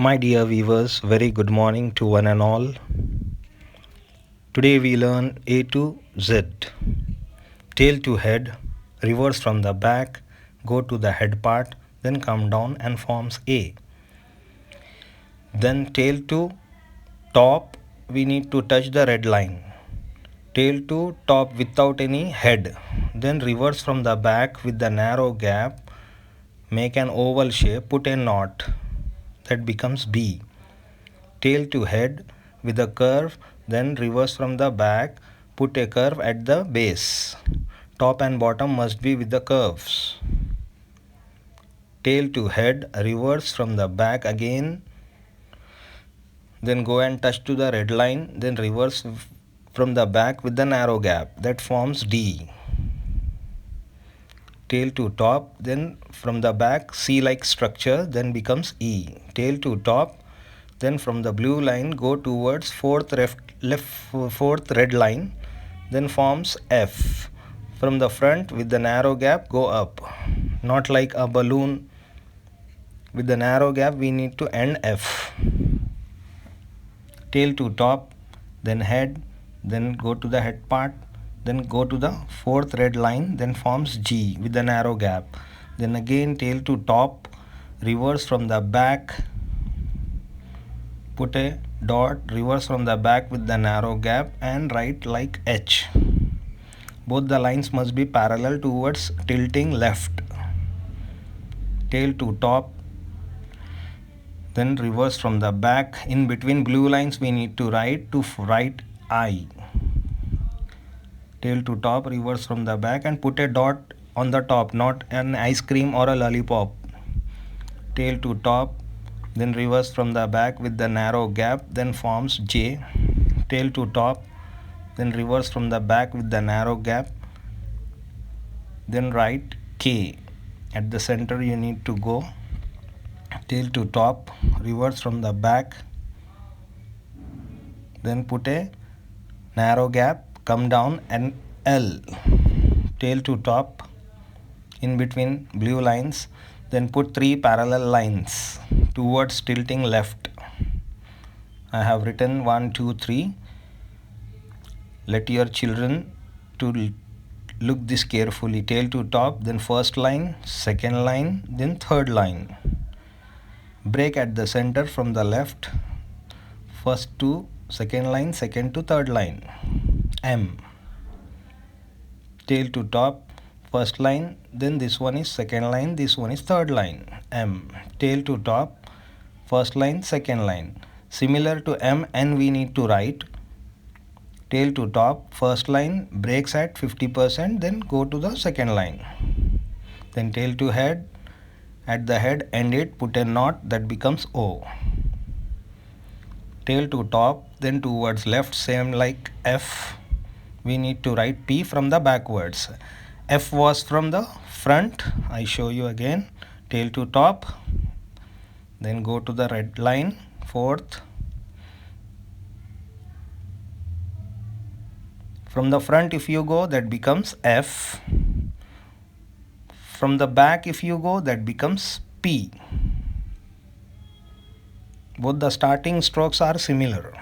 My dear viewers, very good morning to one and all. Today we learn A to Z. Tail to head, reverse from the back, go to the head part, then come down and forms A. Then tail to top, we need to touch the red line. Tail to top without any head. Then reverse from the back with the narrow gap, make an oval shape, put a knot. That becomes B. Tail to head with a curve, then reverse from the back, put a curve at the base. Top and bottom must be with the curves. Tail to head, reverse from the back again, then go and touch to the red line, then reverse from the back with the narrow gap. That forms D. Tail to top, then from the back C-like structure, then becomes E. Tail to top, then from the blue line go towards fourth red line, then forms F. From the front with the narrow gap go up, not like a balloon. With the narrow gap we need to end F. Tail to top, then head, then go to the head part, then go to the fourth red line, then forms G with the narrow gap. Then again tail to top, reverse from the back, put a dot, reverse from the back with the narrow gap and write like H. Both the lines must be parallel towards tilting left. Tail to top, then reverse from the back. In between blue lines we need to write I. Tail to top, reverse from the back and put a dot on the top, not an ice cream or a lollipop. Tail to top, then reverse from the back with the narrow gap, then forms J. Tail to top, then reverse from the back with the narrow gap, then write K. At the center you need to go. Tail to top, reverse from the back, then put a narrow gap, come down and L. Tail to top, in between blue lines, then put 3 parallel lines towards tilting left. I have written 1, 2, 3. Let your children to look this carefully. Tail to top, then first line, second line, then third line. Break at the center from the left, first to second line, second to third line. M. Tail to top, first line, then this one is second line, this one is third line. M. Tail to top, first line, second line. Similar to M, N we need to write. Tail to top, first line, breaks at 50%, then go to the second line. Then tail to head, at the head end it, put a knot, that becomes O. Tail to top, then towards left, same like F. We need to write P from the backwards. F was from the front. I show you again. Tail to top, then go to the red line, fourth. From the front if you go, that becomes F. From the back if you go, that becomes P. Both the starting strokes are similar.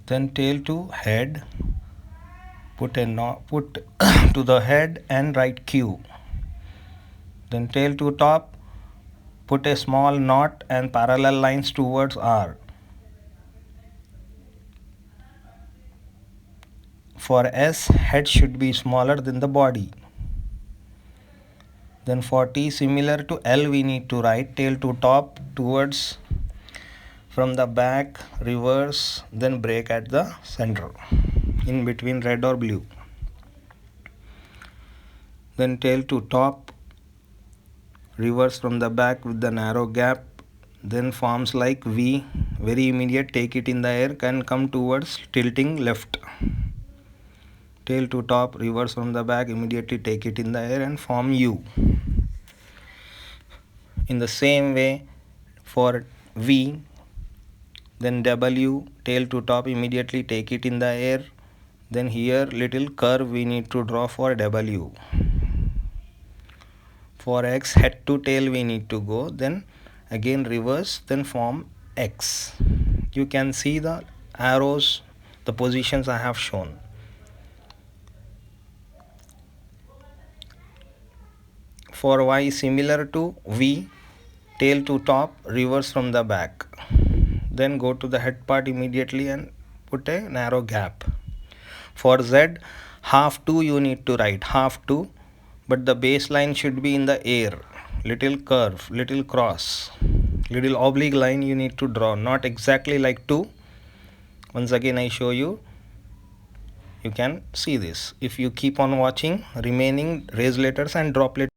Then tail to head, put a knot, put to the head and write Q. Then tail to top, put a small knot and parallel lines towards R. For S, head should be smaller than the body. Then for T, similar to L, we need to write tail to top towards from the back, reverse, then break at the center, in between red or blue. Then tail to top, reverse from the back with the narrow gap, then forms like V, very immediate, take it in the air, can come towards tilting left. Tail to top, reverse from the back, immediately take it in the air and form U. In the same way for V, then W, tail to top, immediately take it in the air, then here little curve we need to draw for W. For X, head to tail we need to go, then again reverse, then form X. You can see the arrows, the positions I have shown. For Y, similar to V, tail to top, reverse from the back. Then go to the head part immediately and put a narrow gap. For Z, half 2 you need to write, half 2, but the baseline should be in the air. Little curve, little cross, little oblique line you need to draw, not exactly like 2. Once again I show you. You can see this if you keep on watching remaining raise letters and drop letters.